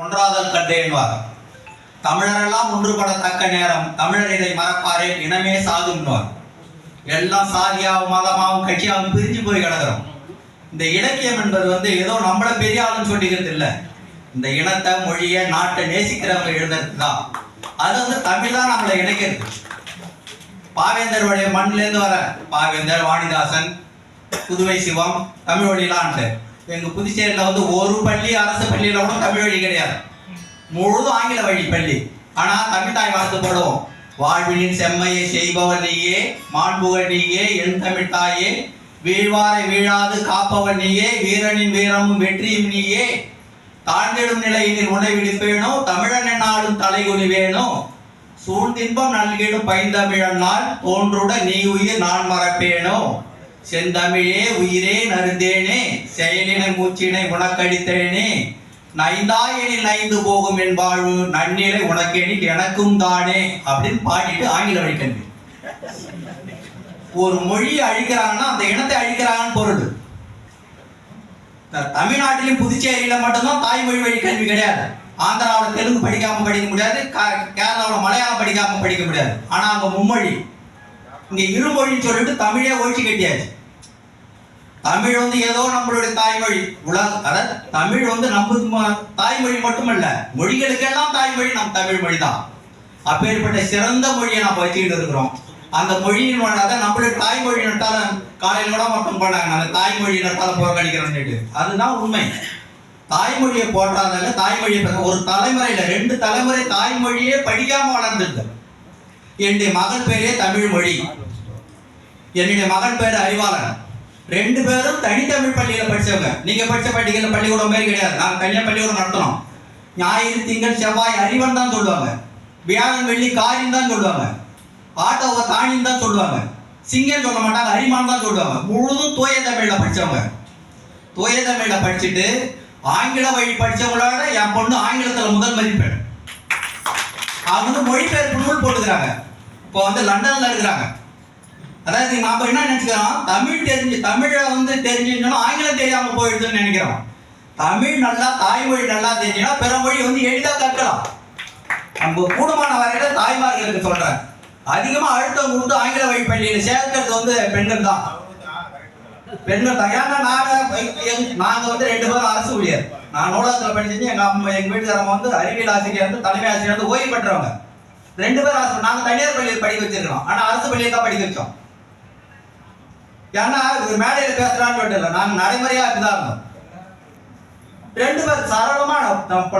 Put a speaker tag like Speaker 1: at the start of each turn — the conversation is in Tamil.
Speaker 1: ஒன்றாதல் கண்டேன்வார். தமிழரெல்லாம் ஒன்றுபடத்தக்க நேரம் தமிழர் இதை மறப்பாரே இனமே சாதுன்னுவார். எல்லாம் சாதியாவும் மதமாவும் கட்சியாவும் பிரிஞ்சு போய் கிடக்கிறோம். இந்த இலக்கியம் என்பது ஏதோ நம்மள பெரிய ஆளுன்னு சொல்லிக்கிறது இல்லை. இந்த இனத்தை மொழியை நாட்டை நேசிக்கிறவங்க எழுதுறது தான். அது தமிழ் தான் நம்மளை இணைக்கிறது. பாவேந்தருடைய மண்ணிலேருந்து வர பாவேந்தர், வாணிதாசன், புதுவை சிவம், தமிழ் வழியிலான்ட்டு எங்க புதுச்சேரியில் ஒரு பள்ளி அரசு பள்ளியில கூட தமிழ் வழி கிடையாது, முழுதும் ஆங்கில வழி பள்ளி. ஆனா தமிழ் தாய் வாழ்த்து போடுவோம். வாழ்வினின் செம்மையை செய்பவன் நீயே, மாண்புகள் நீயே, என் தமிழ் தாயே, வீழ்வாரை வீழாது காப்பவன் நீயே, வீரனின் வீரமும் வெற்றியும் நீயே, தாழ்ந்திடும் நிலையினில் உணை விழிப்பேனோ, தமிழன் என்னாலும் தலைகுனி வேணோ, சூழ்ந்தின்பம் நல்கிடும் பைந்தமிழனால் தோன்றுட நீ உயிர் நான் மறப்பேனோ, செந்தமிழே உயிரே நருந்தேனே, செயலினை மூச்சினை உனக்கடித்தேனே, நைந்தாயனில் நைந்து போகும் என் வாழ்வு நன்னிலை உனக்கெனில் எனக்கும் தானே அப்படின்னு பாடிட்டு ஆங்கில வழிக்கல்வி. ஒரு மொழியை அழிக்கிறாங்கன்னா அந்த இனத்தை அழிக்கிறாங்கன்னு பொருள். தமிழ்நாட்டிலும் புதுச்சேரியில மட்டும்தான் தாய்மொழி வழி கல்வி கிடையாது. ஆந்திராவில் தெலுங்கு படிக்காம படிக்க முடியாது, கேரளாவில் மலையாளம் படிக்காம படிக்க முடியாது. ஆனா அங்க மும்மொழி, இங்க இருமொழின்னு சொல்லிட்டு தமிழே ஒழிச்சு கட்டியாச்சு. தமிழ் ஏதோ நம்மளுடைய தாய்மொழி, அதாவது தமிழ் நம்ம தாய்மொழி மட்டுமல்ல, மொழிகளுக்கெல்லாம் தாய்மொழி நம் தமிழ் மொழி தான். அப்பேற்பட்ட சிறந்த மொழியை நம்ம வச்சுக்கிட்டு இருக்கிறோம். அந்த மொழியின் நம்மளுடைய தாய்மொழி நட்டால காலையில் கூட மட்டும் போனாங்க, அந்த தாய்மொழி நட்டால புறக்கணிக்கிறோம்னு. அதுதான் உண்மை. தாய்மொழியை போட்டாதால தாய்மொழியை ஒரு தலைமுறையில 2 தலைமுறை தாய்மொழியே படிக்காம வளர்ந்துருக்கு. என்னுடைய மகன் பேரே தமிழ் மொழி, என்னுடைய மகன் பேரு அறிவாளன். 2 பேரும் தனித்தமிழ் பள்ளியில படிச்சவங்க. நீங்க படிச்ச பள்ளிக்கூடம் மாதிரி கிடையாது. நாங்கள் தனியா பள்ளிக்கூடம் நடத்தணும். ஞாயிறு திங்கள் செவ்வாய் அறிவன் தான் சொல்லுவாங்க, வியாழன் வெள்ளி காரியம் தான் சொல்லுவாங்க, ஆட்டோவை தாணின்னு தான் சொல்லுவாங்க, சிங்கம் சொல்ல மாட்டாங்க, அரிமான் தான் சொல்லுவாங்க. முழுதும் தூய தமிழ்ல படிச்சவங்க. தூய தமிழ்ல படிச்சுட்டு ஆங்கில வழி படிச்சவங்களோட என் பொண்ணு ஆங்கிலத்துல முதல் மதிப்பெண். அவங்க மொழிபெயர்ப்பு நூல் போட்டுக்கிறாங்க. இப்போ லண்டன்ல இருக்கிறாங்க. அதாவது நாம என்ன நினைச்சுக்கிறோம், தமிழ் தமிழை தெரிஞ்சுக்கணும், ஆங்கிலம் தெரியாம போயிடுதுன்னு நினைக்கிறோம். தமிழ் நல்லா, தாய்மொழி நல்லா தெரிஞ்சுன்னா பிற மொழி எளிதா கற்கலாம். நம்ம கூடுமான வரையில தாய்மார்களுக்கு சொல்றேன், அதிகமா அழுத்தம் கொடுத்து ஆங்கில வழி பள்ளியில சேர்க்கிறது பெண்கள் தான். பெண்கள் தான். ஏன்னா நாங்க 2 பேரும் அரசு ஊழியர். நான் நூலகத்தில் படிச்சு எங்க வீட்டுக்காரங்க அறிவியல் ஆசிரியர், தலைமை ஆசிரியர் ஓய்வு பெற்றவங்க. 2 பேரும் அரசு. நாங்க தனியார் பள்ளியில் படிக்க வச்சிருக்கோம், ஆனா அரசு பள்ளியில் தான் படிக்க வச்சோம். ஏன்னா மேடையில பேசுறான்னு சொல்லிட்டு இல்லை, நாங்க நடைமுறையா அப்படிதான் இருந்தோம். 2 பேர் சரளமா நான்